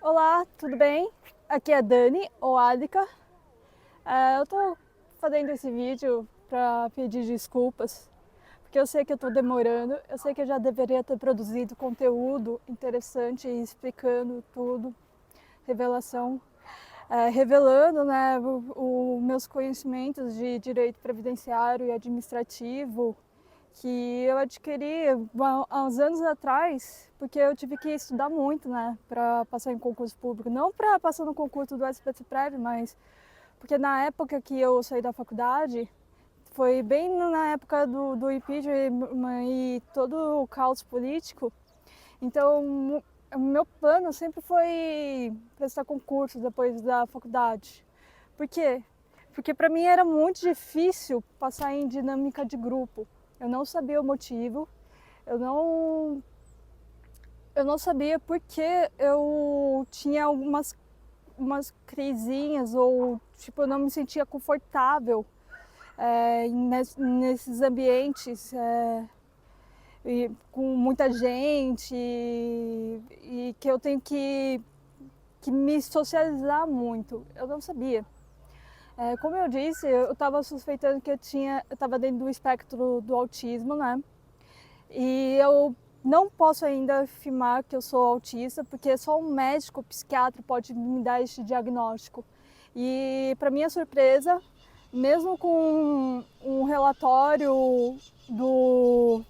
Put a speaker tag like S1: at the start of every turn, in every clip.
S1: Olá, tudo bem? Aqui é a Dani, ou Adika. Eu tô fazendo esse vídeo para pedir desculpas, porque eu sei que eu tô demorando, eu sei que eu já deveria ter produzido conteúdo interessante explicando tudo, revelação, revelando, né, meus conhecimentos de direito previdenciário e administrativo, que eu adquiri há uns anos atrás, porque eu tive que estudar muito, né, para passar em concurso público. Não para passar no concurso do SPC-Prev, mas porque na época que eu saí da faculdade, foi bem na época do impeachment e todo o caos político. Então, o meu plano sempre foi prestar concurso depois da faculdade. Por quê? Porque para mim era muito difícil passar em dinâmica de grupo. Eu não sabia o motivo, eu não, eu não sabia por que eu tinha umas crisinhas ou tipo eu não me sentia confortável nesses ambientes com muita gente e que eu tenho que me socializar muito. Eu não sabia. Como eu disse, eu estava suspeitando que eu estava dentro do espectro do autismo, né? E eu não posso ainda afirmar que eu sou autista, porque só um médico psiquiatra pode me dar este diagnóstico. E, para minha surpresa, mesmo com um relatório do,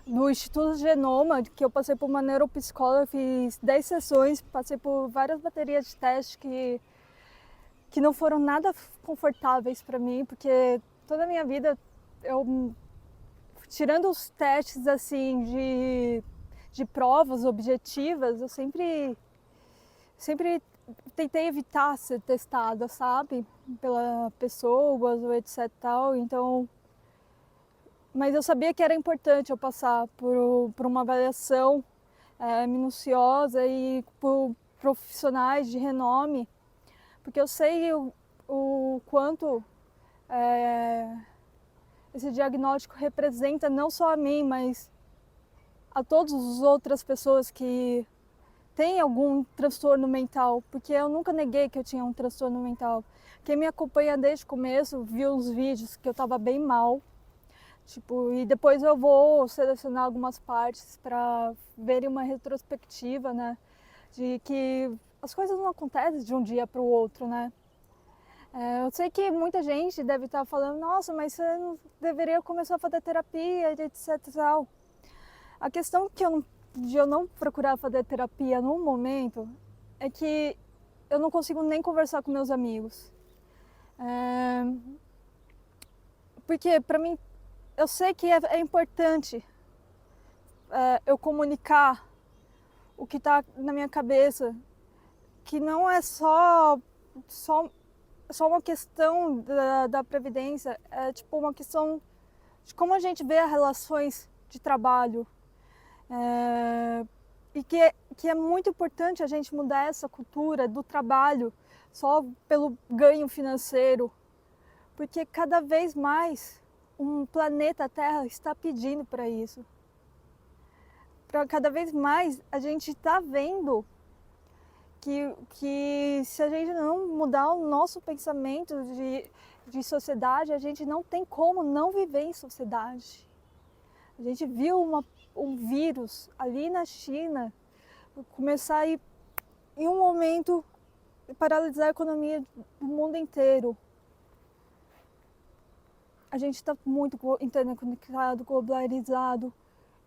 S1: do Instituto Genoma, que eu passei por uma neuropsicóloga, fiz 10 sessões, passei por várias baterias de teste que não foram nada confortáveis para mim, porque toda a minha vida eu tirando os testes assim de provas objetivas, eu sempre tentei evitar ser testada, sabe? Pela pessoas ou etc tal. Então, mas eu sabia que era importante eu passar por uma avaliação minuciosa e por profissionais de renome, porque eu sei o quanto esse diagnóstico representa não só a mim, mas a todas as outras pessoas que têm algum transtorno mental, porque eu nunca neguei que eu tinha um transtorno mental. Quem me acompanha desde o começo viu os vídeos que eu estava bem mal, tipo, e depois eu vou selecionar algumas partes para verem uma retrospectiva, né, de que as coisas não acontecem de um dia para o outro, né. Eu sei que muita gente deve estar falando, nossa, mas você não deveria começar a fazer terapia, etc. Tal. A questão de eu não procurar fazer terapia no momento é que eu não consigo nem conversar com meus amigos. Porque para mim, eu sei que é importante eu comunicar o que está na minha cabeça, que não é só, só uma questão da Previdência, é tipo uma questão de como a gente vê as relações de trabalho. E que é muito importante a gente mudar essa cultura do trabalho só pelo ganho financeiro, porque cada vez mais um planeta Terra está pedindo para isso. Cada vez mais a gente está vendo que se a gente não mudar o nosso pensamento de sociedade, a gente não tem como não viver em sociedade. A gente viu um vírus ali na China começar a ir, em um momento, paralisar a economia do mundo inteiro. A gente está muito interconectado, globalizado.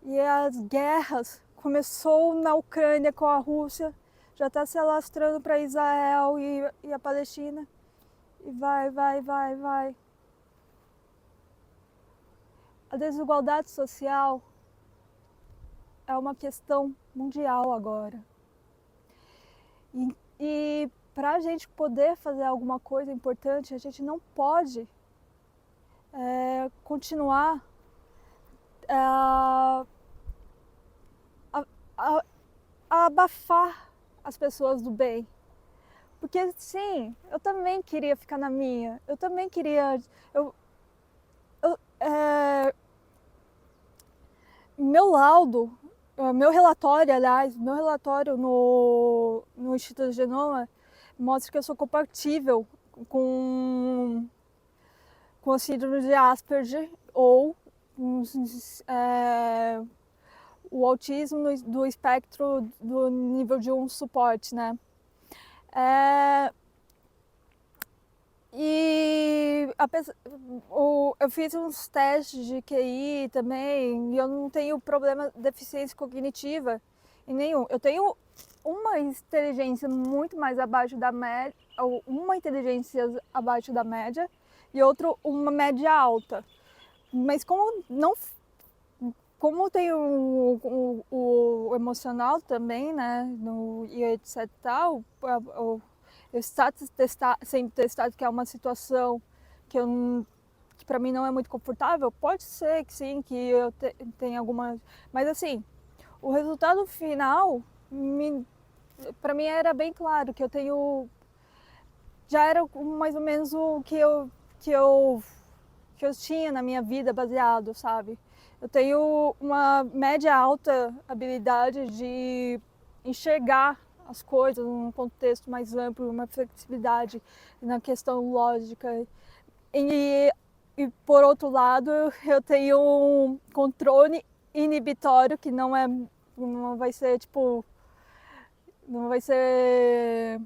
S1: E as guerras começou na Ucrânia com a Rússia, já está se alastrando para Israel e a Palestina. E vai. A desigualdade social é uma questão mundial agora. E para a gente poder fazer alguma coisa importante, a gente não pode continuar a, a, a abafar as pessoas do bem. Porque sim, eu também queria ficar na minha, eu também queria. Eu, meu laudo, meu relatório, aliás, meu relatório no Instituto Genoma mostra que eu sou compatível com, com a síndrome de Asperger ou é, o autismo do espectro do nível de 1 suporte, né? E eu fiz uns testes de QI também e eu não tenho problema de deficiência cognitiva em nenhum. Eu tenho uma inteligência muito mais abaixo da média, ou uma inteligência abaixo da média e outra uma média alta. Mas como tem o emocional também, né, e etc e tal, está sendo testado que é uma situação que para mim não é muito confortável, pode ser que sim, que eu tenha alguma... Mas assim, o resultado final, para mim era bem claro, que eu tenho... Já era mais ou menos o que eu tinha na minha vida baseado, sabe? Eu tenho uma média alta habilidade de enxergar as coisas num contexto mais amplo, uma flexibilidade na questão lógica. E por outro lado, eu tenho um controle inibitório que não vai ser tipo, não vai ser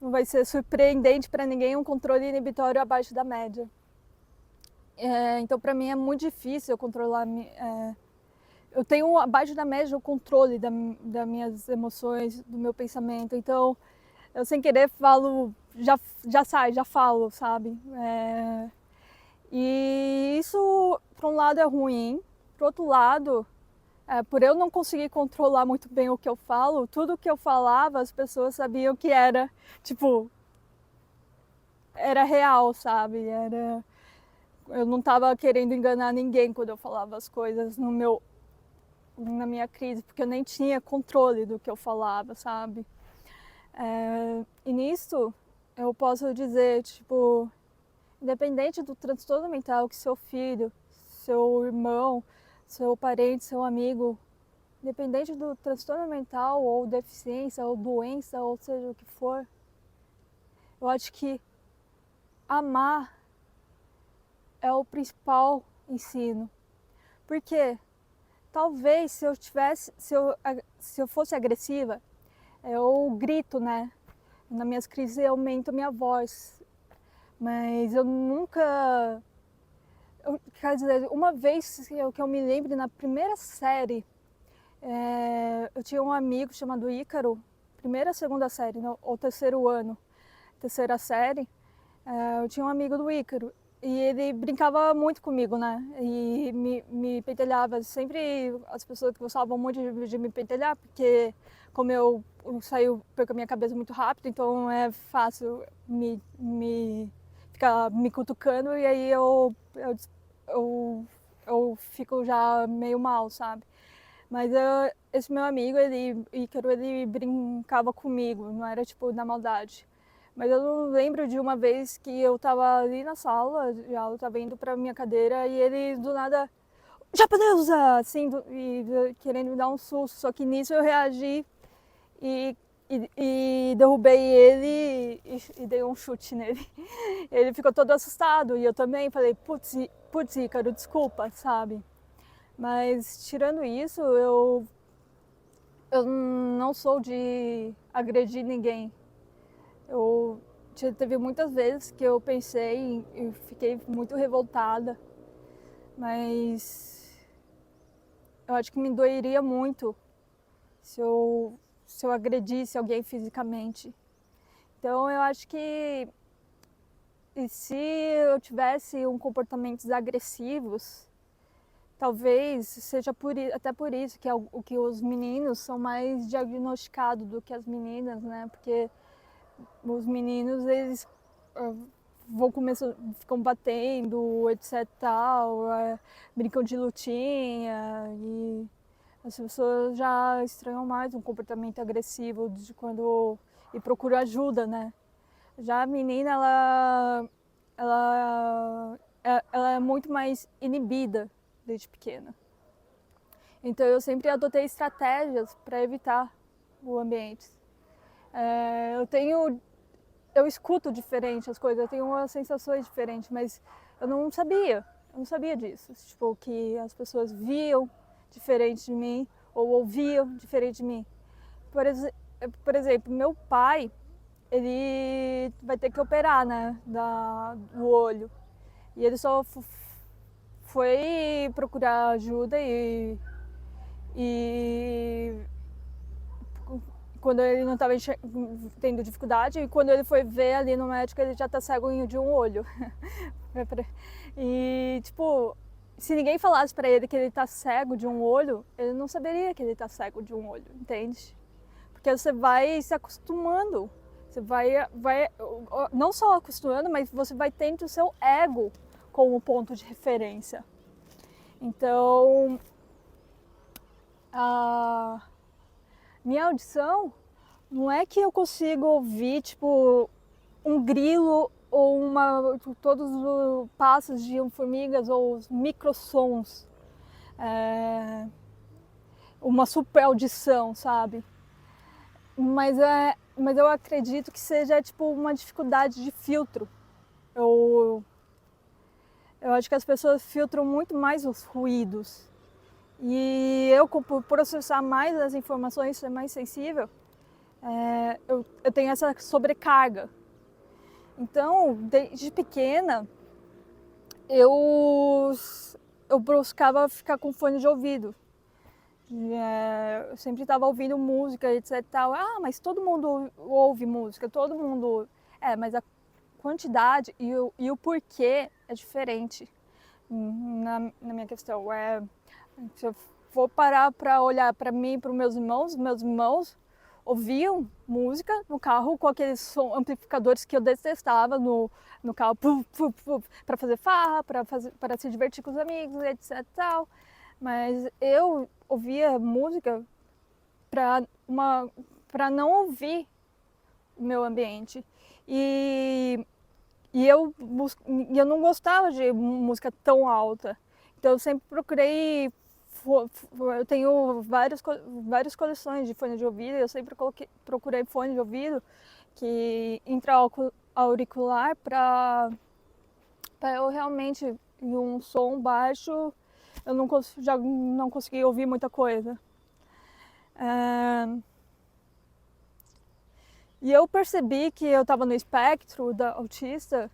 S1: não vai ser surpreendente para ninguém um controle inibitório abaixo da média. Então, para mim é muito difícil eu controlar. Eu tenho abaixo da média o controle das minhas emoções, do meu pensamento. Então, eu sem querer falo, já falo, sabe? E isso, por um lado, é ruim. Por outro lado, por eu não conseguir controlar muito bem o que eu falo, tudo que eu falava, as pessoas sabiam que era, tipo, era real, sabe? Eu não estava querendo enganar ninguém quando eu falava as coisas na minha crise, porque eu nem tinha controle do que eu falava, sabe? E nisso eu posso dizer, tipo, independente do transtorno mental que seu filho, seu irmão, seu parente, seu amigo, independente do transtorno mental ou deficiência ou doença ou seja o que for, eu acho que amar é o principal ensino. Porque talvez se eu fosse agressiva, eu grito, né? Nas minhas crises eu aumento a minha voz. Mas eu nunca... quer dizer, uma vez que eu me lembro, na primeira série, eu tinha um amigo chamado Ícaro, primeira, segunda série, ou terceiro ano, terceira série, eu tinha um amigo do Ícaro. E ele brincava muito comigo, né? E me pentelhava. Sempre as pessoas que gostavam muito de me pentelhar, porque como eu saio, perco a minha cabeça muito rápido, então é fácil ficar me cutucando e aí eu fico já meio mal, sabe? Mas esse meu amigo, Ícaro, ele brincava comigo, não era tipo na maldade. Mas eu não lembro de uma vez que eu tava ali na sala de aula, tava indo pra minha cadeira e ele do nada, japonesa! Assim, querendo me dar um susto. Só que nisso eu reagi e, e derrubei ele e dei um chute nele. Ele ficou todo assustado e eu também falei, putz, Ícaro, desculpa, sabe? Mas tirando isso, eu não sou de agredir ninguém. Teve muitas vezes que eu pensei e fiquei muito revoltada, mas eu acho que me doeria muito se eu agredisse alguém fisicamente. Então eu acho que se eu tivesse comportamentos agressivos, talvez seja até por isso que os meninos são mais diagnosticados do que as meninas, né? Porque os meninos, eles ficam batendo, etc tal, brincam de lutinha e as pessoas já estranham mais um comportamento agressivo e procuram ajuda, né? Já a menina, ela é muito mais inibida desde pequena. Então eu sempre adotei estratégias para evitar o ambiente. Eu escuto diferente as coisas, eu tenho umas sensações diferentes, mas eu não sabia disso. Tipo, que as pessoas viam diferente de mim ou ouviam diferente de mim. Por exemplo, meu pai, ele vai ter que operar, né, do olho. E ele só foi procurar ajuda e quando ele não estava tendo dificuldade, e quando ele foi ver ali no médico, ele já tá cego de um olho. E, tipo, se ninguém falasse para ele que ele tá cego de um olho, ele não saberia que ele tá cego de um olho, entende? Porque você vai se acostumando, você vai não só acostumando, mas você vai tendo o seu ego como ponto de referência. Então, a minha audição não é que eu consigo ouvir, tipo, um grilo ou todos os passos de formigas ou os microsons, uma super audição, sabe? Mas eu acredito que seja tipo uma dificuldade de filtro. Eu, eu acho que as pessoas filtram muito mais os ruídos. E eu, por processar mais as informações, ser mais sensível, eu tenho essa sobrecarga. Então, desde pequena, eu, eu buscava ficar com fone de ouvido. Eu sempre estava ouvindo música, etc. Tal. Ah, mas todo mundo ouve música, todo mundo. Mas a quantidade e o porquê é diferente na minha questão. Se eu for parar para olhar para mim e para os meus irmãos ouviam música no carro com aqueles amplificadores que eu detestava no carro para fazer farra, para se divertir com os amigos, etc. Tal. Mas eu ouvia música para não ouvir o meu ambiente. E, e eu não gostava de música tão alta. Então eu sempre procurei. Eu tenho várias coleções de fone de ouvido. Eu sempre procurei fone de ouvido que intra-auricular para eu realmente, em um som baixo, já não consegui ouvir muita coisa. E eu percebi que eu estava no espectro da autista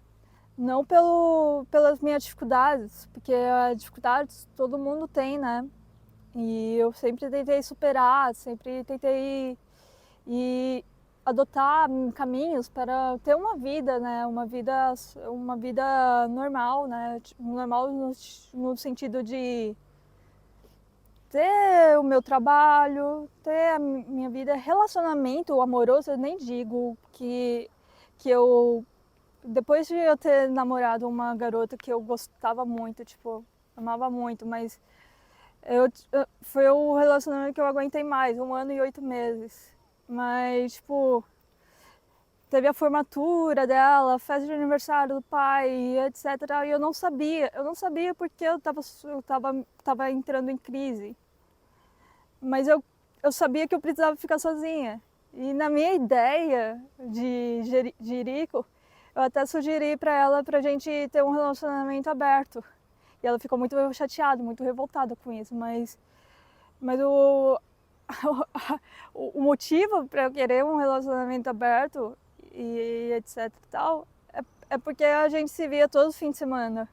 S1: não pelas minhas dificuldades, porque as dificuldades todo mundo tem, né? E eu sempre tentei superar, sempre tentei adotar caminhos para ter uma vida, né? Uma vida normal, né? Normal no sentido de ter o meu trabalho, ter a minha vida, relacionamento amoroso, eu nem digo que eu, depois de eu ter namorado uma garota que eu gostava muito, tipo, amava muito, mas foi o relacionamento que eu aguentei mais, 1 ano e 8 meses. Mas, tipo, teve a formatura dela, a festa de aniversário do pai, etc. E eu não sabia porque eu tava entrando em crise. Mas eu sabia que eu precisava ficar sozinha. E na minha ideia de Jerico, eu até sugeri para ela pra gente ter um relacionamento aberto. E ela ficou muito chateada, muito revoltada com isso, mas o motivo para eu querer um relacionamento aberto e etc e tal é porque a gente se via todos os fins de semana.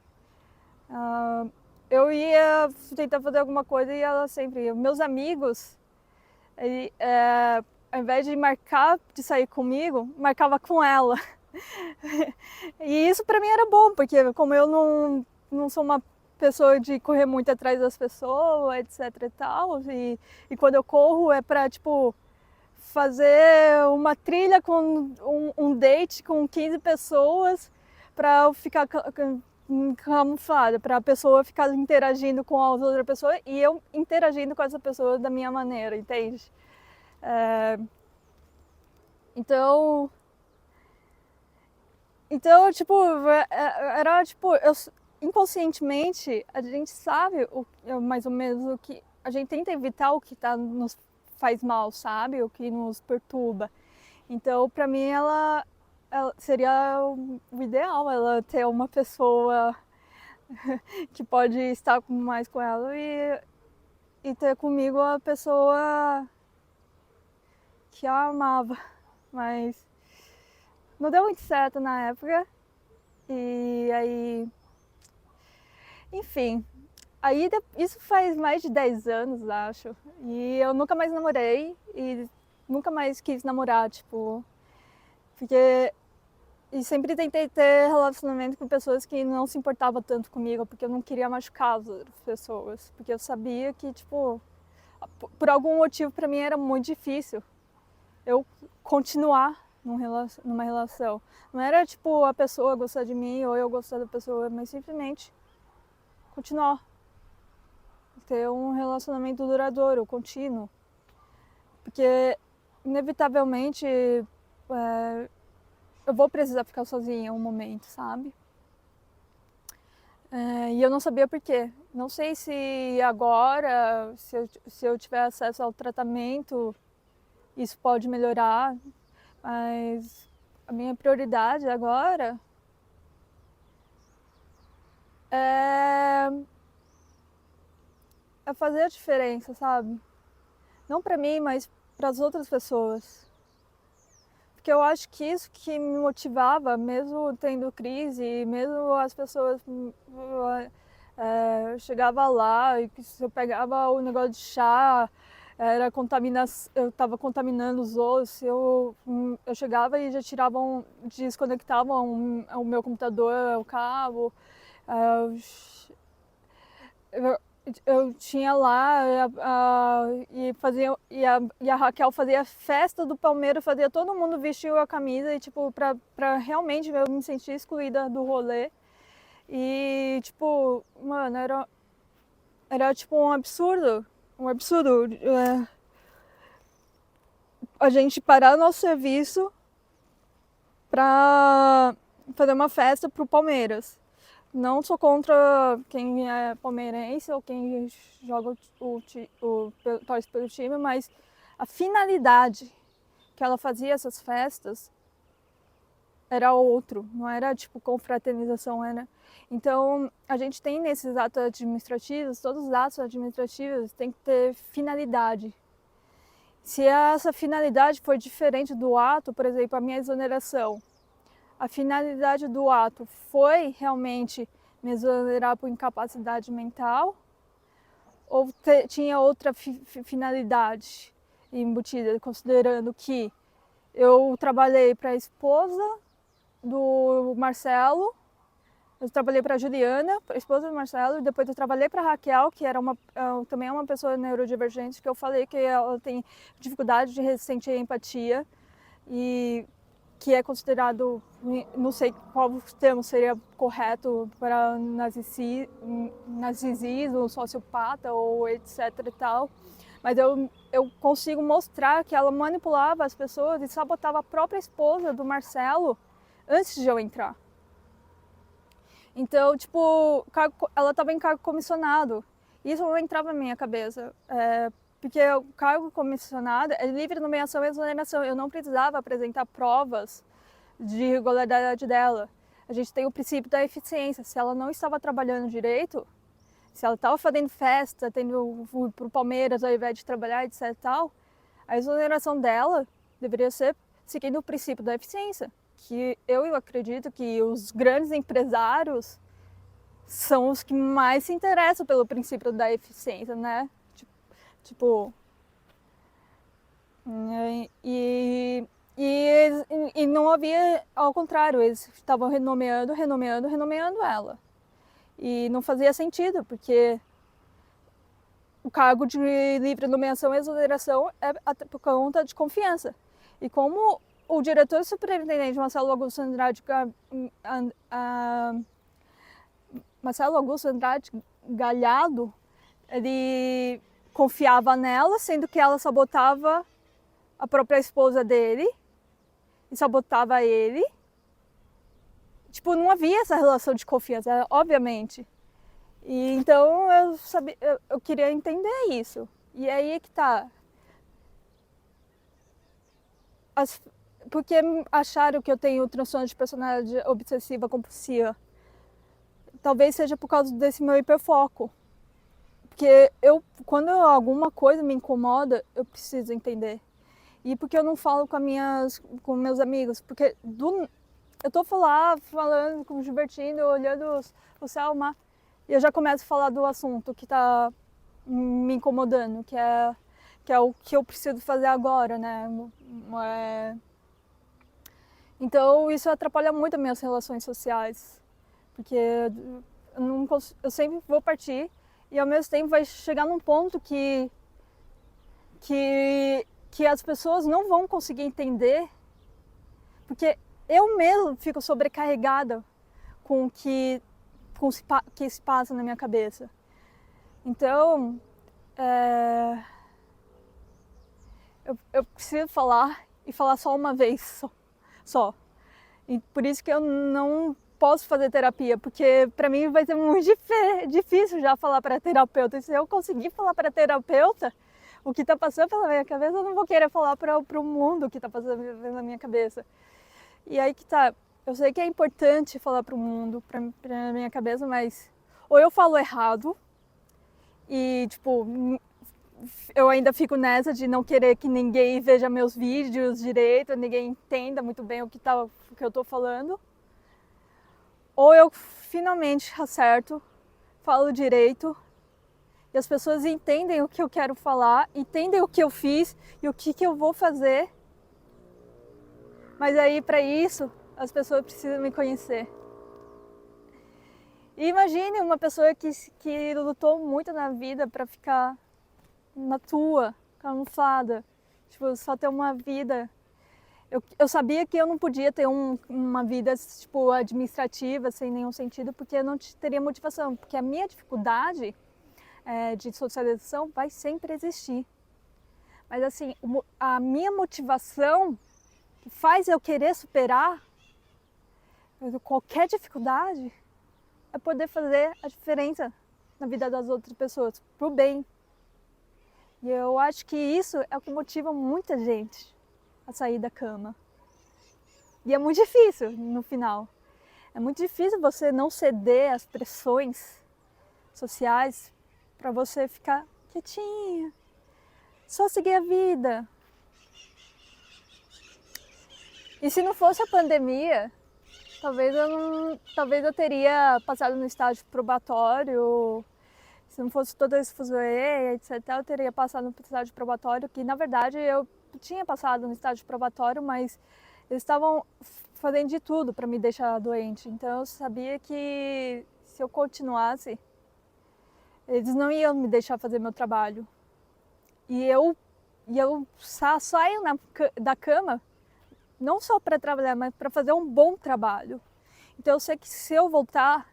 S1: Eu ia tentar fazer alguma coisa e ela sempre ia. Meus amigos, ao invés de marcar de sair comigo, marcava com ela. E isso para mim era bom, porque como eu não sou uma pessoa de correr muito atrás das pessoas, etc e tal, e quando eu corro é para, tipo, fazer uma trilha com um date com 15 pessoas para eu ficar camuflada, para a pessoa ficar interagindo com as outras pessoas e eu interagindo com essa pessoa da minha maneira, entende? Então, tipo, era tipo, inconscientemente a gente sabe mais ou menos a gente tenta evitar o que nos faz mal, sabe? O que nos perturba. Então, para mim, ela seria o ideal, ela ter uma pessoa que pode estar mais com ela e ter comigo a pessoa que a amava. Mas não deu muito certo na época. E aí, enfim, aí isso faz mais de 10 anos, acho. E eu nunca mais namorei e nunca mais quis namorar, tipo, porque e sempre tentei ter relacionamento com pessoas que não se importavam tanto comigo, porque eu não queria machucar as outras pessoas, porque eu sabia que, tipo, por algum motivo para mim era muito difícil eu continuar numa relação. Não era tipo a pessoa gostar de mim ou eu gostar da pessoa, mas simplesmente continuar. Ter um relacionamento duradouro, contínuo. Porque, inevitavelmente, eu vou precisar ficar sozinha um momento, sabe? E eu não sabia por quê. Não sei se agora, se eu tiver acesso ao tratamento, isso pode melhorar, mas a minha prioridade agora é fazer a diferença, sabe? Não para mim, mas para as outras pessoas. Porque eu acho que isso que me motivava, mesmo tendo crise, mesmo as pessoas chegava lá e se eu pegava o negócio de chá, era eu estava contaminando os outros, eu chegava e já desconectavam o meu computador, o cabo. Eu tinha lá e a Raquel fazia festa do Palmeiras, fazia todo mundo vestir a camisa e tipo para realmente eu me sentir excluída do rolê. E tipo, mano, era tipo um absurdo, a gente parar o nosso serviço pra fazer uma festa pro Palmeiras. Não sou contra quem é palmeirense ou quem joga torce pelo time, mas a finalidade que ela fazia essas festas era outro, não era tipo confraternização, era. Então, a gente tem nesses atos administrativos, todos os atos administrativos têm que ter finalidade. Se essa finalidade for diferente do ato, por exemplo, a minha exoneração, a finalidade do ato foi realmente me exonerar por incapacidade mental ou tinha outra finalidade embutida, considerando que eu trabalhei para a esposa do Marcelo, eu trabalhei para a Juliana, a esposa do Marcelo, e depois eu trabalhei para a Raquel, que era também é uma pessoa neurodivergente, que eu falei que ela tem dificuldade de sentir empatia e que é considerado, não sei qual termo seria correto para narcisismo, sociopata ou etc e tal, mas eu consigo mostrar que ela manipulava as pessoas e sabotava a própria esposa do Marcelo antes de eu entrar. Então, tipo, ela estava em cargo comissionado. Isso não entrava na minha cabeça. Porque o cargo comissionado é livre nomeação e exoneração. Eu não precisava apresentar provas de irregularidade dela. A gente tem o princípio da eficiência. Se ela não estava trabalhando direito, se ela estava fazendo festa, tendo para o Palmeiras ao invés de trabalhar, etc e tal, a exoneração dela deveria ser seguindo o princípio da eficiência. Que eu acredito que os grandes empresários são os que mais se interessam pelo princípio da eficiência, né? Tipo, e não havia, ao contrário, eles estavam renomeando ela. E não fazia sentido, porque o cargo de livre nomeação e exoneração é por conta de confiança. E como o diretor superintendente Marcelo Augusto Andrade Galhardo, ele confiava nela, sendo que ela sabotava a própria esposa dele e sabotava ele. Tipo, não havia essa relação de confiança, obviamente. E então eu queria entender isso. E aí é que tá. Porque acharam que eu tenho transtorno de personalidade obsessiva compulsiva? Talvez seja por causa desse meu hiperfoco. Porque quando alguma coisa me incomoda, eu preciso entender. E porque eu não falo com meus amigos? Porque eu tô lá falando, divertindo, olhando o céu, o mar, e eu já começo a falar do assunto que tá me incomodando, que é o que eu preciso fazer agora, né? Então isso atrapalha muito as minhas relações sociais, porque eu sempre vou partir e ao mesmo tempo vai chegar num ponto que as pessoas não vão conseguir entender, porque eu mesmo fico sobrecarregada com o que se passa na minha cabeça. Então, eu preciso falar e falar só uma vez só. E por isso que eu não posso fazer terapia, porque para mim vai ser muito difícil já falar para terapeuta. E se eu conseguir falar para terapeuta o que está passando pela minha cabeça, eu não vou querer falar para o mundo o que está passando pela minha cabeça. E aí que tá, eu sei que é importante falar para o mundo, para minha cabeça, mas ou eu falo errado e tipo eu ainda fico nessa de não querer que ninguém veja meus vídeos direito, ninguém entenda muito bem o que eu tô falando. Ou eu finalmente acerto, falo direito e as pessoas entendem o que eu quero falar, entendem o que eu fiz e o que eu vou fazer. Mas aí para isso as pessoas precisam me conhecer. E imagine uma pessoa que lutou muito na vida para ficar na tua, camuflada, tipo, só ter uma vida. Eu sabia que eu não podia ter uma vida tipo administrativa sem nenhum sentido, porque eu não teria motivação, porque a minha dificuldade de socialização vai sempre existir. Mas assim, a minha motivação que faz eu querer superar qualquer dificuldade é poder fazer a diferença na vida das outras pessoas, pro bem. E eu acho que isso é o que motiva muita gente a sair da cama. E é muito difícil no final. É muito difícil você não ceder às pressões sociais para você ficar quietinha, só seguir a vida. E se não fosse a pandemia, talvez eu teria passado no estágio probatório. Se não fosse toda esse fuzuê, etc., eu teria passado no estágio probatório, que na verdade eu tinha passado no estágio probatório, mas eles estavam fazendo de tudo para me deixar doente. Então eu sabia que se eu continuasse, eles não iam me deixar fazer meu trabalho. E eu saio da cama não só para trabalhar, mas para fazer um bom trabalho. Então eu sei que se eu voltar,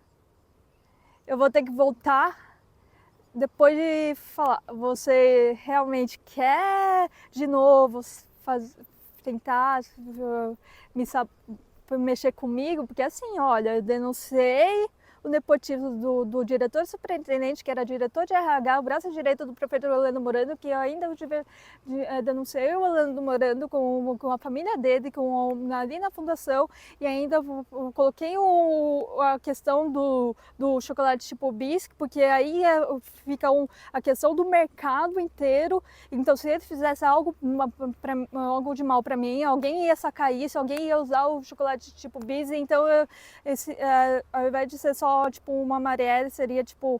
S1: eu vou ter que voltar depois de falar, você realmente quer de novo tentar mexer comigo? Porque assim, olha, eu denunciei o nepotismo do diretor superintendente, que era diretor de RH, o braço direito do prefeito Orlando Morando, que eu ainda denunciei o Orlando Morando com a família dele, ali na fundação, e ainda coloquei a questão do chocolate tipo Bisque, porque aí fica a questão do mercado inteiro. Então, se ele fizesse algo de mal para mim, alguém ia sacar isso, alguém ia usar o chocolate tipo Bisque. Então, ao invés de ser só tipo uma maré, seria tipo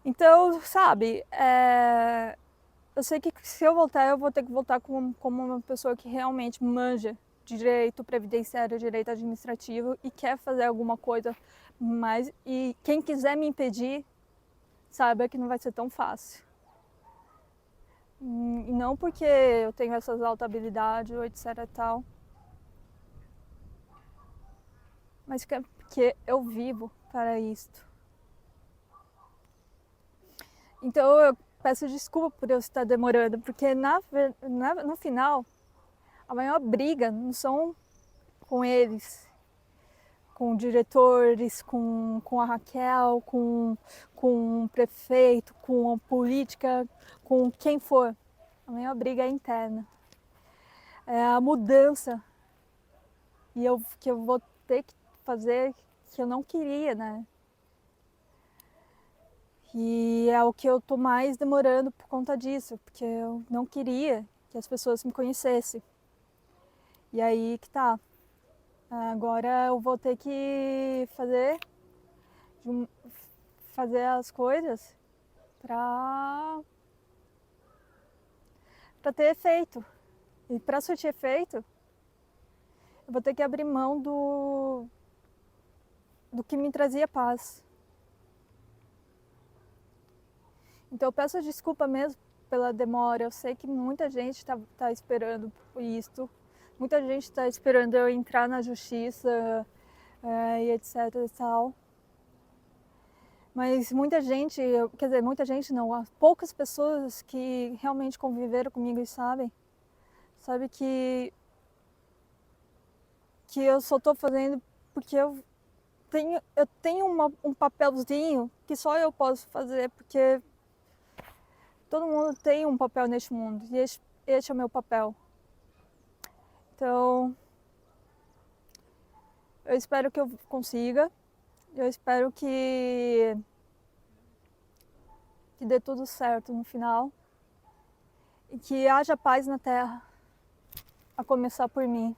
S1: então, sabe, eu sei que se eu voltar, eu vou ter que voltar como uma pessoa que realmente manja direito previdenciário, direito administrativo e quer fazer alguma coisa mais. E quem quiser me impedir, saiba que não vai ser tão fácil. E não porque eu tenho essas altas habilidades ou etc e tal, mas porque eu vivo para isto. Então eu peço desculpa por eu estar demorando, porque no final a maior briga não são com eles, com diretores, com a Raquel, com o prefeito, com a política, com quem for. A minha briga é interna. É a mudança que eu vou ter que fazer que eu não queria, né? E é o que eu tô mais demorando por conta disso, porque eu não queria que as pessoas me conhecessem. E aí que tá. Agora eu vou ter que fazer as coisas para ter efeito. E para surtir efeito, eu vou ter que abrir mão do que me trazia paz. Então eu peço desculpa mesmo pela demora. Eu sei que muita gente tá esperando isto. Muita gente está esperando eu entrar na justiça e etc e tal. Mas muita gente, quer dizer, muita gente não, poucas pessoas que realmente conviveram comigo e sabem que eu só estou fazendo porque eu tenho um papelzinho que só eu posso fazer, porque todo mundo tem um papel neste mundo e este é o meu papel. Então, eu espero que eu consiga, eu espero que dê tudo certo no final e que haja paz na Terra, a começar por mim.